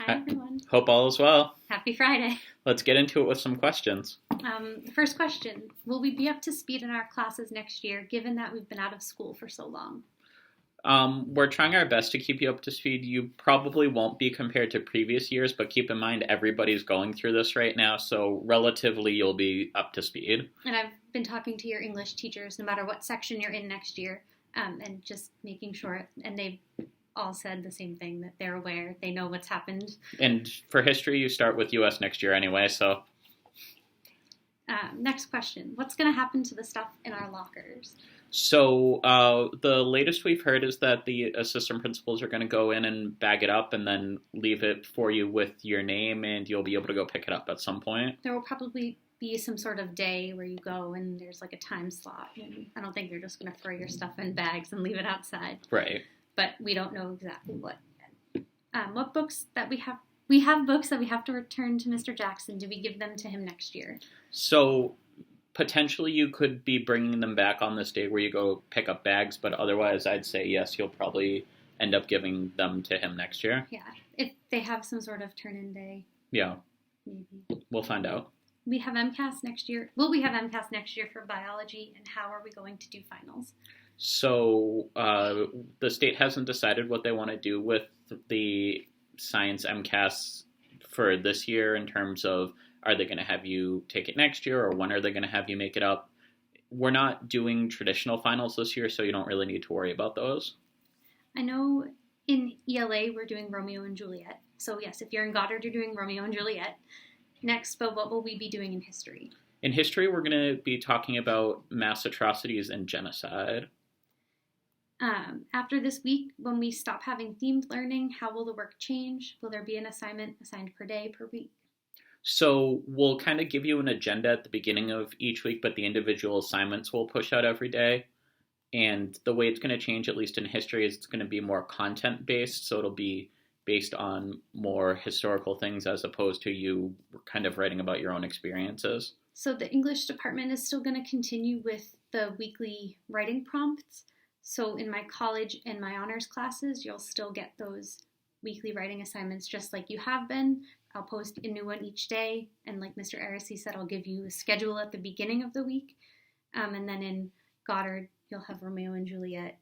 Hi, everyone. Hope all is well. Happy Friday. Let's get into it with some questions. The first question, will we be up to speed in our classes next year, given that we've been out of school for so long? We're trying our best to keep you up to speed. You probably won't be compared to previous years, but keep in mind everybody's going through this right now, so relatively you'll be up to speed. And I've been talking to your English teachers, no matter what section you're in next year, and just making sure, and they've all said the same thing, that they're aware, they know what's happened. And for history, you start with US next year anyway, so. Next question, what's going to happen to the stuff in our lockers? So the latest we've heard is that the assistant principals are going to go in and bag it up and then leave it for you with your name, and you'll be able to go pick it up at some point. There will probably be some sort of day where you go and there's like a time slot. And I don't think they're just going to throw your stuff in bags and leave it outside. Right. But we don't know exactly what. What books that we have? We have books that we have to return to Mr. Jackson. Do we give them to him next year? So potentially you could be bringing them back on this day where you go pick up bags, but otherwise I'd say yes, you'll probably end up giving them to him next year. Yeah, if they have some sort of turn-in day. Yeah. Maybe. We'll find out. We have MCAS next year. Will we have MCAS next year for biology, and how are we going to do finals? So the state hasn't decided what they want to do with the science MCAS for this year in terms of are they going to have you take it next year or when are they going to have you make it up? We're not doing traditional finals this year, so you don't really need to worry about those. I know in ELA we're doing Romeo and Juliet. So yes, if you're in Goddard, you're doing Romeo and Juliet. Next, but what will we be doing in history? In history, we're going to be talking about mass atrocities and genocide. After this week, when we stop having themed learning, how will the work change? Will there be an assignment assigned per day, per week? So we'll kind of give you an agenda at the beginning of each week, but the individual assignments will push out every day. And the way it's going to change, at least in history, is it's going to be more content-based. So it'll be based on more historical things as opposed to you kind of writing about your own experiences. So the English department is still going to continue with the weekly writing prompts. So in my college and my honors classes, you'll still get those weekly writing assignments just like you have been. I'll post a new one each day. And like Mr. Arisi said, I'll give you a schedule at the beginning of the week. And then in Goddard, you'll have Romeo and Juliet.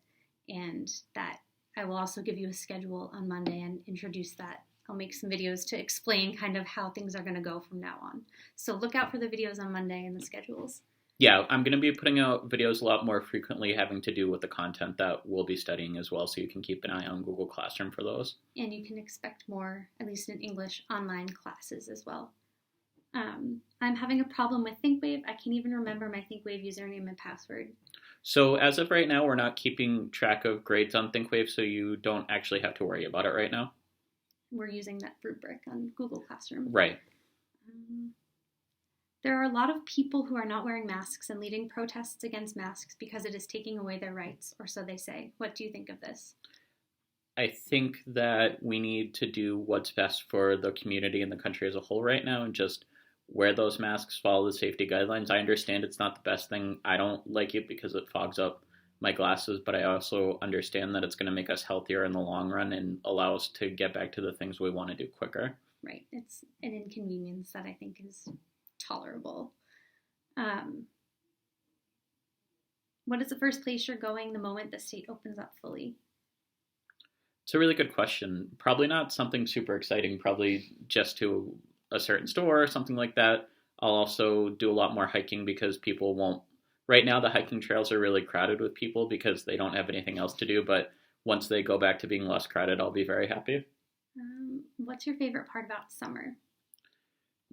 And that I will also give you a schedule on Monday and introduce that. I'll make some videos to explain kind of how things are going to go from now on. So look out for the videos on Monday and the schedules. Yeah, I'm going to be putting out videos a lot more frequently having to do with the content that we'll be studying as well, so you can keep an eye on Google Classroom for those. And you can expect more, at least in English, online classes as well. I'm having a problem with ThinkWave. I can't even remember my ThinkWave username and password. So as of right now, we're not keeping track of grades on ThinkWave, so you don't actually have to worry about it right now. We're using that rubric on Google Classroom. Right. There are a lot of people who are not wearing masks and leading protests against masks because it is taking away their rights, or so they say. What do you think of this? I think that we need to do what's best for the community and the country as a whole right now and just wear those masks, follow the safety guidelines. I understand it's not the best thing. I don't like it because it fogs up my glasses, but I also understand that it's going to make us healthier in the long run and allow us to get back to the things we want to do quicker. Right. It's an inconvenience that I think is tolerable. What is the first place you're going the moment the state opens up fully? It's a really good question. Probably not something super exciting, probably just to a certain store or something like that. I'll also do a lot more hiking because people won't. Right now, the hiking trails are really crowded with people because they don't have anything else to do. But once they go back to being less crowded, I'll be very happy. What's your favorite part about summer?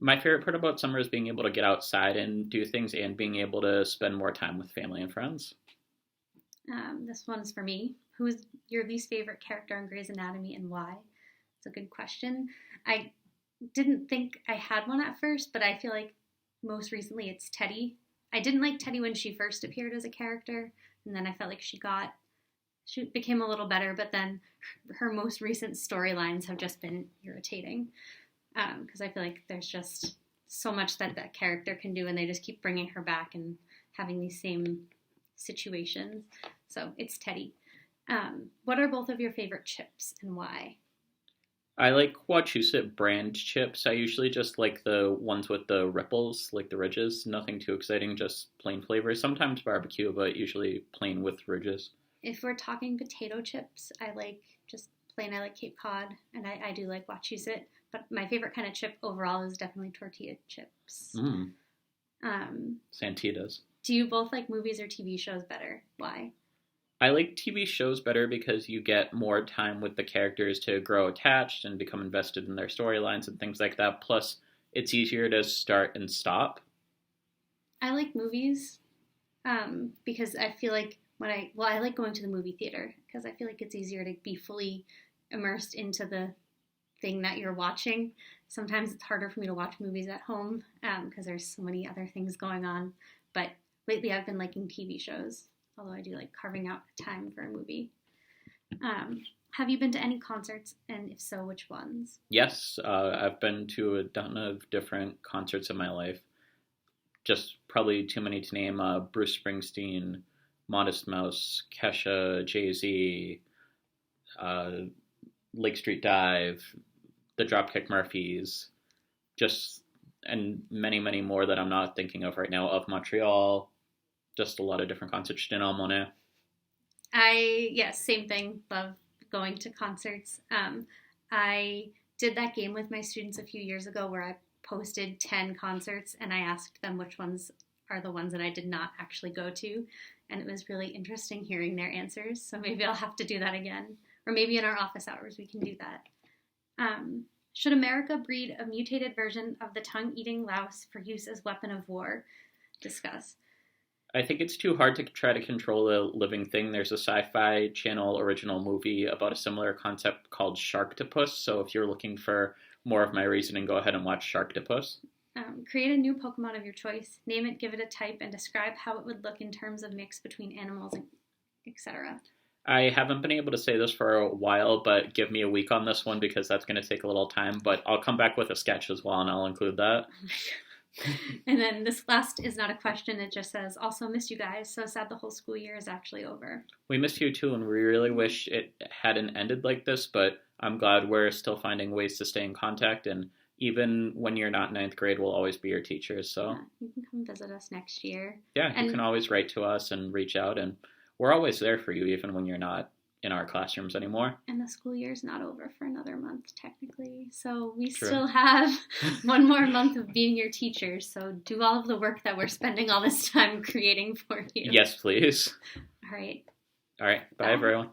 My favorite part about summer is being able to get outside and do things and being able to spend more time with family and friends. This one's for me. Who is your least favorite character on Grey's Anatomy and why? It's a good question. I didn't think I had one at first, but I feel like most recently it's Teddy. I didn't like Teddy when she first appeared as a character, and then I felt like she became a little better, but then her most recent storylines have just been irritating because I feel like there's just so much that that character can do, and they just keep bringing her back and having these same situations. So it's Teddy. What are both of your favorite chips and why? I like Wachusett brand chips. I usually just like the ones with the ripples, like the ridges. Nothing too exciting, just plain flavor. Sometimes barbecue, but usually plain with ridges. If we're talking potato chips, I like just plain, I like Cape Cod, and I do like Wachusett. But my favorite kind of chip overall is definitely tortilla chips. Mmm, Um, Santitas. do you both like movies or TV shows better? Why? I like TV shows better because you get more time with the characters to grow attached and become invested in their storylines and things like that. Plus, it's easier to start and stop. I like movies because I feel like I like going to the movie theater because I feel like it's easier to be fully immersed into the thing that you're watching. Sometimes it's harder for me to watch movies at home because there's so many other things going on. But lately I've been liking TV shows, although I do like carving out time for a movie. Have you been to any concerts, and if so, which ones? Yes, I've been to a ton of different concerts in my life. Just probably too many to name. Bruce Springsteen, Modest Mouse, Kesha, Jay Z, uh, Lake Street Dive, the Dropkick Murphys, just and many, many more that I'm not thinking of right now. Of Montreal, just a lot of different concerts. Janelle Monáe. Yes, same thing. Love going to concerts. I did that game with my students a few years ago where I posted 10 concerts and I asked them which ones are the ones that I did not actually go to. And it was really interesting hearing their answers. So maybe I'll have to do that again. Or maybe in our office hours we can do that. Should America breed a mutated version of the tongue-eating louse for use as weapon of war? Discuss. I think it's too hard to try to control a living thing. There's a Sci-Fi Channel original movie about a similar concept called Sharktopus. So if you're looking for more of my reasoning, go ahead and watch Sharktopus. Create a new Pokemon of your choice. Name it, give it a type, and describe how it would look in terms of mix between animals, etc. I haven't been able to say this for a while, but give me a week on this one because that's going to take a little time. But I'll come back with a sketch as well, and I'll include that. And then this last is not a question. It just says, also missed you guys. So sad the whole school year is actually over. We missed you too, and we really wish it hadn't ended like this, but I'm glad we're still finding ways to stay in contact. And even when you're not ninth grade, we'll always be your teachers. So yeah, you can come visit us next year. Yeah, you can always write to us and reach out, and we're always there for you, even when you're not in our classrooms anymore. And the school year's not over for another month, technically. So we True. still have one more month of being your teachers. So do all of the work that we're spending all this time creating for you. Yes, please. All right. All right. Bye, everyone.